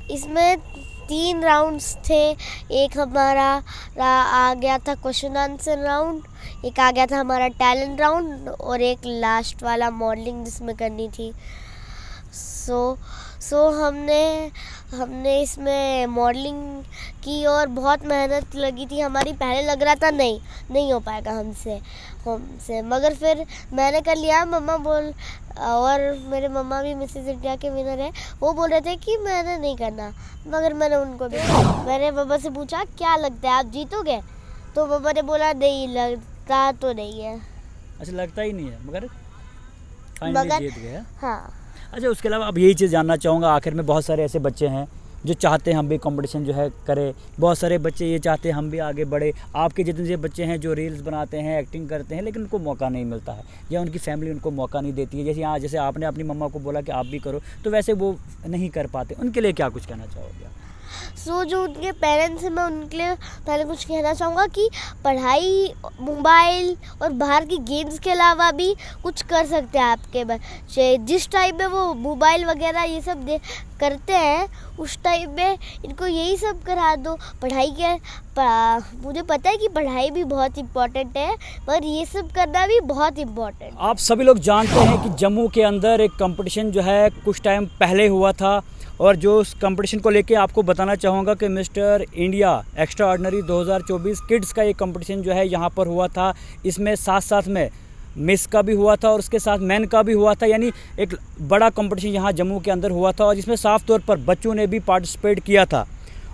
इसमें 3 राउंड्स थे। एक हमारा आ गया था क्वेश्चन आंसर राउंड, एक आ गया था हमारा टैलेंट राउंड और एक लास्ट वाला मॉडलिंग जिसमें करनी थी। सो हमने इसमें मॉडलिंग की और बहुत मेहनत लगी थी हमारी। पहले लग रहा था नहीं हो पाएगा हमसे, मगर फिर मैंने कर लिया। और मेरे मम्मा भी मिसेस इंडिया के विनर है। वो बोल रहे थे कि मैंने नहीं करना, मगर मैंने पापा से पूछा क्या लगता है आप जीतोगे, तो पापा ने बोला नहीं लगता तो नहीं है। अच्छा, लगता ही नहीं है, मगर फाइनली जीत गए। हाँ। अच्छा, उसके अलावा अब यही चीज़ जानना चाहूँगा आखिर में, बहुत सारे ऐसे बच्चे हैं जो चाहते हैं हम भी कंपटीशन जो है करें, बहुत सारे बच्चे ये चाहते हैं हम भी आगे बढ़े। आपके जितने से बच्चे हैं जो रील्स बनाते हैं, एक्टिंग करते हैं, लेकिन उनको मौका नहीं मिलता है या उनकी फैमिली उनको मौका नहीं देती है। जैसे आपने अपनी मम्मा को बोला कि आप भी करो, तो वैसे वो नहीं कर पाते, उनके लिए क्या कुछ कहना चाहोगे आप? जो उनके पेरेंट्स हैं, मैं उनके लिए पहले कुछ कहना चाहूँगा कि पढ़ाई, मोबाइल और बाहर की गेम्स के अलावा भी कुछ कर सकते हैं आपके बच्चे। जिस टाइम में वो मोबाइल वगैरह ये सब करते हैं, उस टाइम में इनको यही सब करा दो। मुझे पता है कि पढ़ाई भी बहुत इम्पोर्टेंट है, पर ये सब करना भी बहुत इम्पोर्टेंट। आप सभी लोग जानते हैं कि जम्मू के अंदर एक कंपटीशन जो है कुछ टाइम पहले हुआ था, और जो उस कंपटीशन को लेके आपको बताना चाहूँगा कि mister India extra ordinary 2024 kids का ये कंपटीशन जो है यहाँ पर हुआ था। इसमें साथ में मिस का भी हुआ था और उसके साथ मैन का भी हुआ था, यानी एक बड़ा कंपटीशन यहाँ जम्मू के अंदर हुआ था, और जिसमें साफ तौर पर बच्चों ने भी पार्टिसिपेट किया था।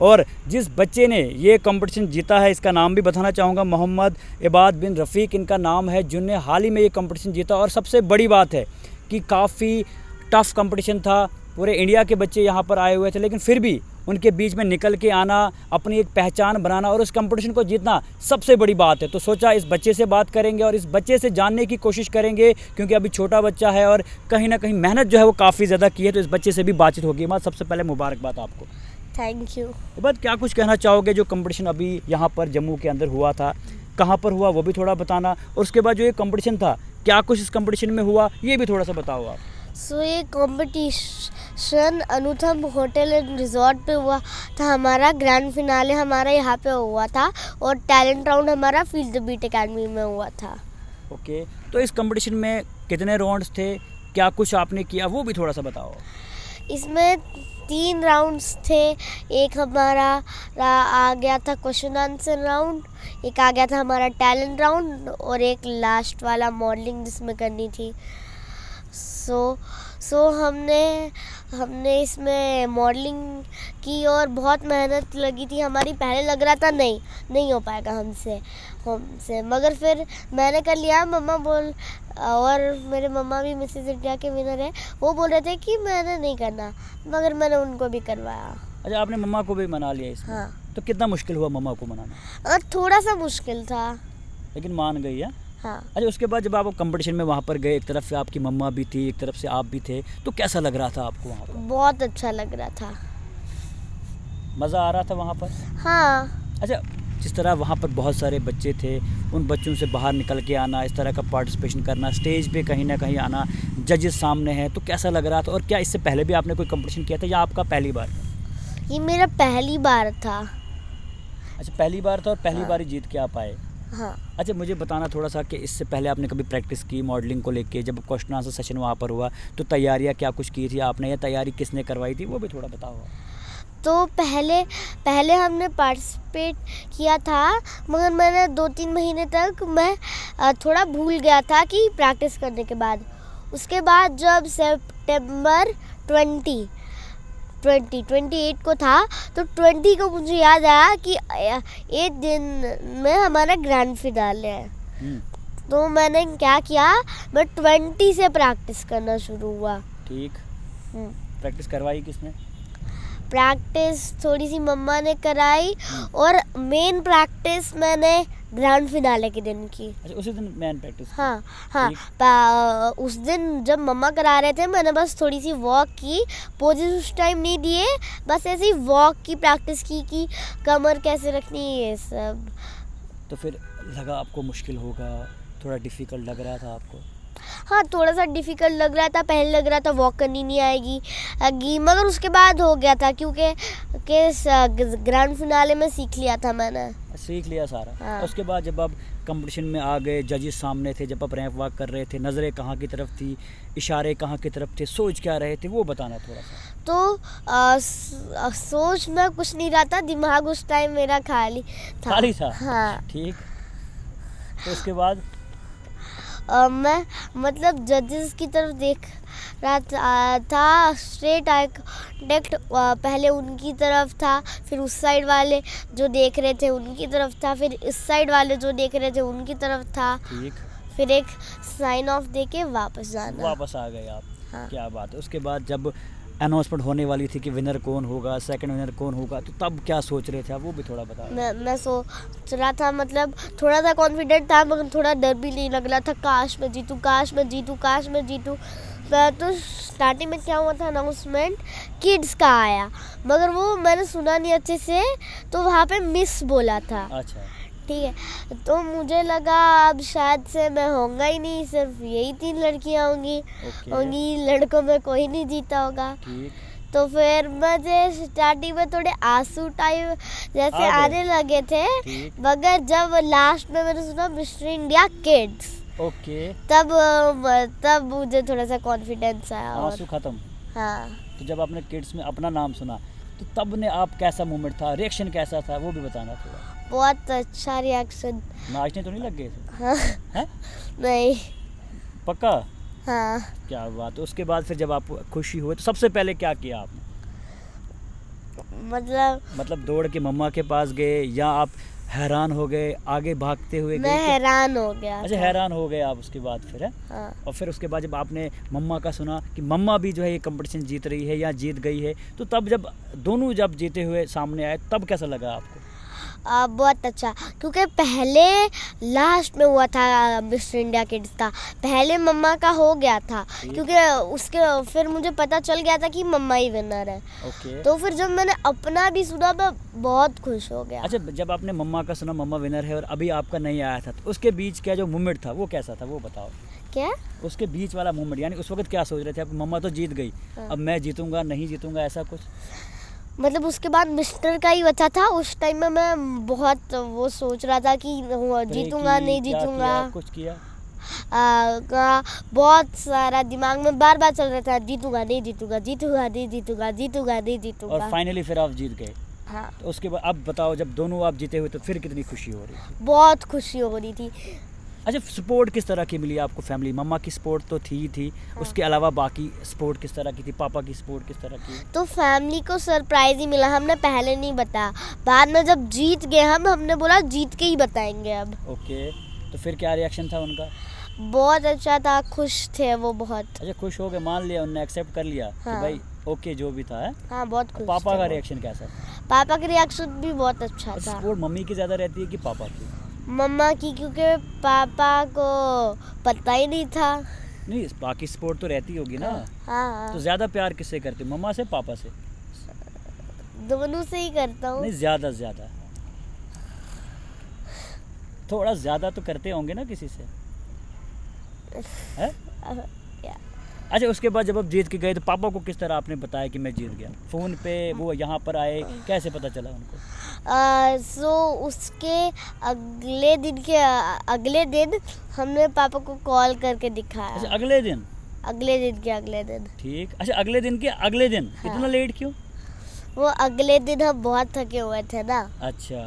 और जिस बच्चे ने ये कंपटीशन जीता है, इसका नाम भी बताना चाहूँगा, मोहम्मद इबाद बिन रफ़ीक इनका नाम है, जिनने हाल ही में ये कंपटीशन जीता। और सबसे बड़ी बात है कि काफ़ी टफ़ कंपटीशन था, पूरे इंडिया के बच्चे यहाँ पर आए हुए थे, लेकिन फिर भी उनके बीच में निकल के आना, अपनी एक पहचान बनाना और उस कंपटीशन को जीतना सबसे बड़ी बात है। तो सोचा इस बच्चे से बात करेंगे और इस बच्चे से जानने की कोशिश करेंगे, क्योंकि अभी छोटा बच्चा है और कहीं ना कहीं मेहनत जो है वो काफ़ी ज़्यादा की है, तो इस बच्चे से भी बातचीत होगी। माँ, सबसे पहले मुबारकबाद आपको। Thank you. बात क्या कुछ कहना चाहोगे, जो कंपटीशन अभी यहाँ पर जम्मू के अंदर हुआ था, कहाँ पर हुआ वो भी थोड़ा बताना, और उसके बाद जो ये कंपटीशन था क्या कुछ इस कंपटीशन में हुआ ये भी थोड़ा सा बताओ आप। ये कंपटीशन अनुथम होटल एंड रिजॉर्ट पे हुआ था। हमारा ग्रैंड फिनाले हमारा यहाँ पे हुआ था, और टैलेंट राउंड हमारा फील्ड द बीट एकेडमी में हुआ था। ओके, तो इस कंपटीशन में कितने राउंड्स थे, क्या कुछ आपने किया वो भी थोड़ा सा बताओ। इसमें 3 राउंड्स थे। एक हमारा आ गया था क्वेश्चन आंसर राउंड, एक आ गया था हमारा टैलेंट राउंड और एक लास्ट वाला मॉडलिंग जिसमें करनी थी। सो हमने इसमें मॉडलिंग की और बहुत मेहनत लगी थी हमारी। पहले लग रहा था नहीं हो पाएगा हमसे, मगर फिर मैंने कर लिया। और मेरे मम्मा भी मिसेस इंडिया के विनर है। वो बोल रहे थे कि मैंने नहीं करना, मगर मैंने उनको भी करवाया। अच्छा, आपने मम्मा को भी मना लिया इसमें? हाँ। तो कितना मुश्किल हुआ मम्मा को मनाना? और थोड़ा सा मुश्किल था, लेकिन मान गई है। हाँ। अच्छा, उसके बाद जब आप कंपटीशन में वहाँ पर गए, एक तरफ से आपकी मम्मा भी थी, एक तरफ से आप भी थे, तो कैसा लग रहा था आपको वहाँ पर? बहुत अच्छा लग रहा था। मज़ा आ रहा था वहाँ पर? हाँ। अच्छा, जिस तरह वहाँ पर बहुत सारे बच्चे थे, उन बच्चों से बाहर निकल के आना, इस तरह का पार्टिसिपेशन करना, स्टेज पे कहीं ना कहीं आना, जजेस सामने हैं, तो कैसा लग रहा था? और क्या इससे पहले भी आपने कोई कंपटीशन किया था या आपका पहली बार था? ये मेरा पहली बार था। अच्छा, पहली बार था और पहली हाँ। बार ही जीत के आप आए? हाँ। अच्छा, मुझे बताना थोड़ा सा कि इससे पहले आपने कभी प्रैक्टिस की मॉडलिंग को लेके? जब क्वेश्चन आंसर सेशन वहाँ पर हुआ तो तैयारियाँ क्या कुछ की थी आपने, या तैयारी किसने करवाई थी, वो भी थोड़ा बताओ। तो पहले हमने पार्टिसिपेट किया था, मगर मैंने 2-3 महीने तक मैं थोड़ा भूल गया था कि प्रैक्टिस करने के बाद। उसके बाद जब सितंबर 28 को था, तो 20 को मुझे याद आया कि 8 दिन में हमारा ग्रैंड फिनाले है। तो मैंने क्या किया, मैं 20 से प्रैक्टिस करना शुरू हुआ। ठीक। प्रैक्टिस करवाई किसने? प्रैक्टिस थोड़ी सी मम्मा ने कराई, और मेन प्रैक्टिस मैंने ग्रैंड फिनाले के दिन की। अच्छा, उसी दिन मेन प्रैक्टिस? हाँ। उस दिन जब मम्मा करा रहे थे, मैंने बस थोड़ी सी वॉक की, पोजेस उस टाइम नहीं दिए, बस ऐसे ही वॉक की प्रैक्टिस की कि कमर कैसे रखनी है, ये सब। तो फिर लगा आपको मुश्किल होगा, थोड़ा डिफ़िकल्ट लग रहा था आपको? हाँ, थोड़ा सा डिफ़िकल्ट लग रहा था, पहले लग रहा था वॉक करनी नहीं आएगी, मगर उसके बाद हो गया था क्योंकि ग्रैंड फिनाले में सीख लिया था मैंने। सीख लिया सारा। हाँ। उसके बाद जब आप कंपटीशन में आ गए, जजेस सामने थे, जब आप रैंप वॉक कर रहे थे, नज़रें कहाँ की तरफ थी, इशारे कहाँ की तरफ थे, सोच क्या रहे थे, वो बताना थोड़ा सा। तो सोच में कुछ नहीं रहा था, दिमाग उस टाइम मेरा खाली था। खाली था। हाँ। ठीक। तो उसके बाद मैं मतलब जजेस की तरफ देख रहा था स्ट्रेट आई कॉन्टैक्ट, पहले उनकी तरफ था, फिर उस साइड वाले जो देख रहे थे उनकी तरफ था, फिर इस साइड वाले जो देख रहे थे उनकी तरफ था। ठीक। फिर एक साइन ऑफ दे के वापस जाना। वापस आ गए आप। हाँ। क्या बात है। उसके बाद जब अनाउंसमेंट होने वाली थी कि विनर कौन होगा, सेकंड विनर कौन होगा, तो तब क्या सोच रहे थे आप, वो भी थोड़ा बताओ। मैं सोच रहा था, मतलब थोड़ा सा कॉन्फिडेंट था मगर थोड़ा डर भी नहीं लग रहा था, काश मैं जीतूँ, काश मैं जीतूँ, काश मैं जीतूँ। तो स्टार्टिंग में क्या हुआ था, अनाउंसमेंट किड्स का आया मगर वो मैंने सुना नहीं अच्छे से, तो वहाँ पे मिस बोला था। अच्छा। ठीक है, तो मुझे लगा अब शायद से मैं होऊंगा ही नहीं, सिर्फ यही 3 लड़कियाँ होंगी, लड़कों में कोई नहीं जीता होगा। ठीक। तो फिर मुझे स्टार्टिंग में थोड़े आंसू टाइप जैसे आने लगे थे, मगर जब लास्ट में मैंने सुना मिस्टर इंडिया किड्स, ओके, तब मुझे थोड़ा सा कॉन्फिडेंस आया। आंसू खत्म। हाँ। तो जब आपने किड्स में अपना नाम सुना तो तब ने आप कैसा मोमेंट था, रिएक्शन कैसा था, वो भी बताना थोड़ा। बहुत अच्छा रिएक्शन। नाचने तो नहीं लग गए थे? हाँ। हैं? नहीं। पक्का? हाँ। क्या बात है। उसके बाद फिर जब आप खुशी हुए तो सबसे पहले क्या किया आपने? मतलब दौड़ के मम्मा के पास गए या आप हैरान हो गए, आगे भागते हुए गए? मैं हैरान हो गया। अच्छा, हैरान हो गए आप उसके बाद फिर? है हाँ। और फिर उसके बाद जब आपने मम्मा का सुना कि मम्मा भी जो है ये कंपटीशन जीत रही है या जीत गई है, तो तब जब दोनों जब जीते हुए सामने आए तब कैसा लगा आपको? बहुत अच्छा, क्योंकि पहले लास्ट में हुआ था मिस्टर इंडिया किड्स का, पहले मम्मा का हो गया था, क्योंकि उसके फिर मुझे पता चल गया था कि मम्मा ही विनर है। ओके। तो फिर जब मैंने अपना भी सुना मैं बहुत खुश हो गया। अच्छा, जब आपने मम्मा का सुना मम्मा विनर है और अभी आपका नहीं आया था, तो उसके बीच क्या जो मोमेंट था वो कैसा था, वो बताओ। क्या? उसके बीच वाला मोमेंट, यानी उस वक्त क्या सोच रहे थे आप? मम्मा तो जीत गई, अब मैं जीतूंगा नहीं जीतूंगा, ऐसा कुछ? मतलब उसके बाद मिस्टर का ही बचा था, उस टाइम में मैं बहुत वो सोच रहा था कि जीतूंगा नहीं जीतूंगा। कुछ किया? बहुत सारा दिमाग में बार बार चल रहा था, जीतूंगा नहीं जीतूंगा, जीतूंगा नहीं जीतूंगा, जीतूंगा नहीं जीतूंगा। और फाइनली फिर आप जीत गए। हाँ। तो उसके बाद अब बताओ, जब दोनों आप जीते हुए तो फिर कितनी खुशी हो रही थी? बहुत खुशी हो रही थी। अच्छा, सपोर्ट किस तरह की मिली आपको फैमिली? मम्मा की सपोर्ट तो थी। हाँ। उसके अलावा बाकी सपोर्ट किस तरह की थी? पापा की सपोर्ट किस तरह की? तो फैमिली को सरप्राइज ही मिला, हमने पहले नहीं बताया, बाद में जब जीत गए हमने बोला जीत के ही बताएंगे अब। ओके। तो फिर क्या रिएक्शन था उनका? बहुत अच्छा था, खुश थे वो बहुत। अच्छा, खुश हो गए, मान लिया उन्होंने, एक्सेप्ट कर लिया हाँ। कि भाई ओके जो भी था है? हाँ, बहुत खुश। पापा थे का वो। रिएक्शन कैसा था? पापा का रिएक्शन भी बहुत अच्छा था। सपोर्ट मम्मी की ज़्यादा रहती है कि पापा की? मम्मा की, क्योंकि पापा को पता ही नहीं था। नहीं, बाकी सपोर्ट तो रहती होगी ना। हाँ। तो ज़्यादा प्यार किससे करते, मम्मा से पापा से? दोनों से ही करता हूँ। नहीं, ज़्यादा थोड़ा ज़्यादा तो करते होंगे ना किसी से, है? अच्छा, उसके बाद जब आप जीत के गए तो पापा को किस तरह आपने बताया कि मैं जीत गया? फ़ोन पे वो यहाँ पर आए, कैसे पता चला उनको? उसके अगले दिन हमने पापा को कॉल करके दिखाया। अच्छा, अगले दिन? अगले दिन। ठीक। अच्छा, अगले दिन के अगले दिन? हाँ। इतना लेट क्यों? वो अगले दिन हम बहुत थके हुए थे ना। अच्छा,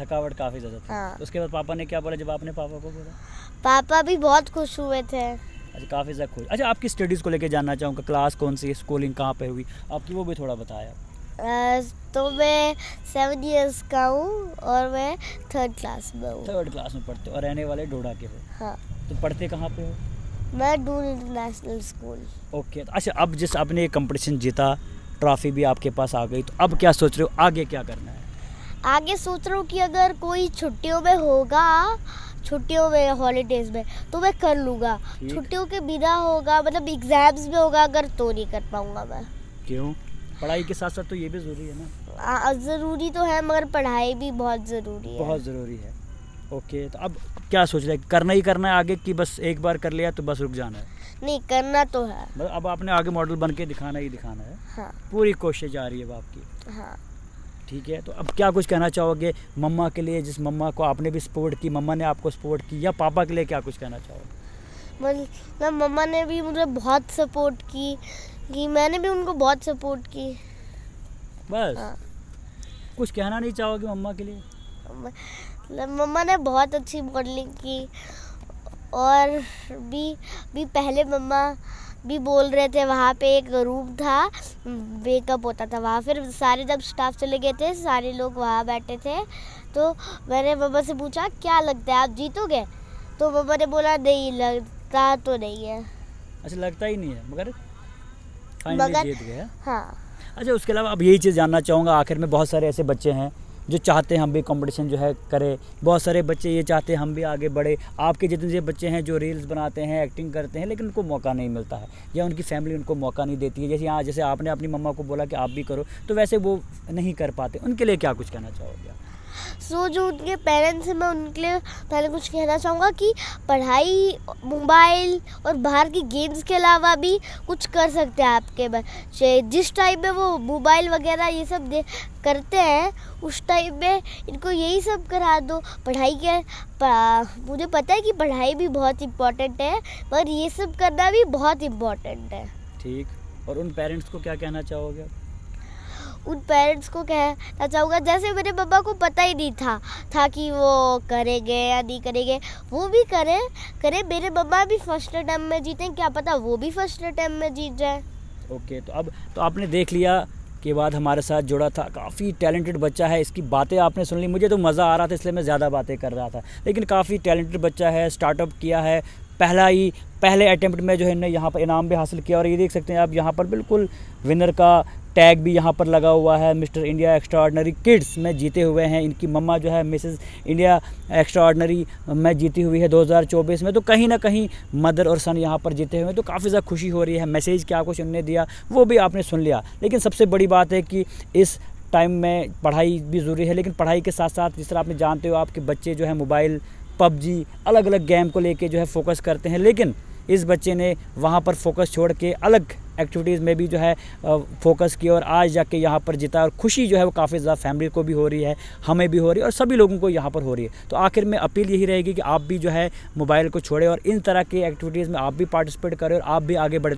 थकावट काफ़ी ज़्यादा थी। हाँ। उसके बाद पापा ने क्या बोला जब आपने पापा को बोला? पापा भी बहुत खुश हुए थे। अच्छा, काफ़ी ज़्यादा खुश। अच्छा, आपकी स्टडीज़ को लेके जानना चाहूँगा, क्लास कौन सी, स्कूलिंग कहाँ पे हुई आपकी, वो भी थोड़ा बताया। तो मैं 7 इयर्स का हूँ और मैं 3rd क्लास में हूँ। 3rd क्लास में पढ़ते हो और रहने वाले डोडा के हो? हाँ। तो पढ़ते कहाँ पे हो? मैं दून इंटरनेशनल स्कूल। ओके। अच्छा, अब जिस आपने ये कंपटीशन जीता, ट्रॉफी भी आपके पास आ गई, तो अब क्या सोच रहे हो, आगे क्या करना है? आगे सोच रहा हूँ कि अगर कोई छुट्टियों में होगा, छुट्टियों में हॉलीडेज में, तो मैं कर लूँगा। छुट्टियों के बिना होगा, मतलब एग्जाम्स में होगा अगर, तो नहीं कर पाऊँगा मैं। क्यों? पढ़ाई के साथ साथ तो ये भी ज़रूरी है ना? ज़रूरी तो है, मगर पढ़ाई भी बहुत ज़रूरी है। बहुत ज़रूरी है। ओके, तो अब क्या सोच रहे हैं, करना ही करना है आगे, कि बस एक बार कर लिया तो बस रुक जाना है? नहीं, करना तो है। मतलब अब आपने आगे मॉडल बन के दिखाना ही दिखाना है। हाँ पूरी कोशिश जा रही है अब आपकी। हाँ। ठीक है, तो अब क्या कुछ कहना चाहोगे मम्मा के लिए, जिस मम्मा को आपने भी सपोर्ट की, मम्मा ने आपको सपोर्ट की, या पापा के लिए क्या कुछ कहना चाहोगे? मतलब मम्मा ने भी मुझे बहुत सपोर्ट की, कि मैंने भी उनको बहुत सपोर्ट की। बस हाँ। कुछ कहना नहीं चाहोगे मम्मा के लिए? मतलब मम्मा ने बहुत अच्छी मॉडलिंग की, और भी पहले मम्मा भी बोल रहे थे, वहाँ पे एक रूम था, मेकअप होता था वहाँ, फिर सारे जब स्टाफ चले गए थे, सारे लोग वहाँ बैठे थे, तो मैंने मम्मा से पूछा क्या लगता है आप जीतोगे? तो मम्मा ने बोला नहीं, लगता तो नहीं है। अच्छा, लगता ही नहीं है, मगर फाइनली जीत गए। हाँ। अच्छा, उसके अलावा अब यही चीज़ जानना चाहूँगा आखिर में, बहुत सारे ऐसे बच्चे हैं जो चाहते हैं हम भी कंपटीशन जो है करें, बहुत सारे बच्चे ये चाहते हैं हम भी आगे बढ़े, आपके जितने से बच्चे हैं जो रील्स बनाते हैं, एक्टिंग करते हैं, लेकिन उनको मौका नहीं मिलता है, या उनकी फैमिली उनको मौका नहीं देती है, जैसे यहाँ जैसे आपने अपनी मम्मा को बोला कि आप भी करो, तो वैसे वो नहीं कर पाते, उनके लिए क्या कुछ कहना चाहोगे आप? जो उनके पेरेंट्स हैं, मैं उनके लिए पहले कुछ कहना चाहूँगा कि पढ़ाई, मोबाइल और बाहर की गेम्स के अलावा भी कुछ कर सकते हैं आपके बच्चे। जिस टाइम में वो मोबाइल वगैरह ये सब करते हैं, उस टाइम में इनको यही सब करा दो। मुझे पता है कि पढ़ाई भी बहुत इम्पोर्टेंट है, पर ये सब करना भी बहुत इम्पोर्टेंट है। ठीक, और उन पेरेंट्स को क्या कहना चाहोगे आप? उन पेरेंट्स को कहना चाहूँगा, जैसे मेरे पापा को पता ही नहीं था कि वो करेंगे या नहीं करेंगे, वो भी करें। मेरे पापा भी फर्स्ट अटेम्प्ट में जीते, क्या पता वो भी फर्स्ट अटेम्प्ट में जीत जाए। ओके, तो अब तो आपने देख लिया के बाद हमारे साथ जुड़ा था, काफ़ी टैलेंटेड बच्चा है, इसकी बातें आपने सुन ली, मुझे तो मज़ा आ रहा था इसलिए मैं ज़्यादा बातें कर रहा था, लेकिन काफ़ी टैलेंटेड बच्चा है, स्टार्टअप किया है, पहले अटेम्प्ट में जो है ना यहाँ पर इनाम भी हासिल किया, और ये देख सकते हैं आप यहाँ पर बिल्कुल विनर का टैग भी यहाँ पर लगा हुआ है, mister India extra ordinary kids में जीते हुए हैं। इनकी मम्मा जो है मिसेस इंडिया एक्स्ट्रा ऑर्डिनरी में जीती हुई है 2024 में, तो कहीं ना कहीं मदर और सन यहाँ पर जीते हुए हैं, तो काफ़ी ज़्यादा खुशी हो रही है। मैसेज क्या कुछ उन्होंने दिया वो भी आपने सुन लिया, लेकिन सबसे बड़ी बात है कि इस टाइम में पढ़ाई भी ज़रूरी है, लेकिन पढ़ाई के साथ साथ जिस तरह आपने जानते हो आपके बच्चे जो है मोबाइल, पबजी, अलग अलग गेम को लेके जो है फोकस करते हैं, लेकिन इस बच्चे ने वहाँ पर फोकस छोड़ के अलग एक्टिविटीज़ में भी जो है फोकस किया, और आज जाके यहाँ पर जीता, और खुशी जो है वो काफ़ी ज़्यादा फैमिली को भी हो रही है, हमें भी हो रही है, और सभी लोगों को यहाँ पर हो रही है। तो आखिर में अपील यही रहेगी कि आप भी जो है मोबाइल को छोड़ें और इन तरह की एक्टिविटीज़ में आप भी पार्टिसिपेट करें और आप भी आगे बढ़े।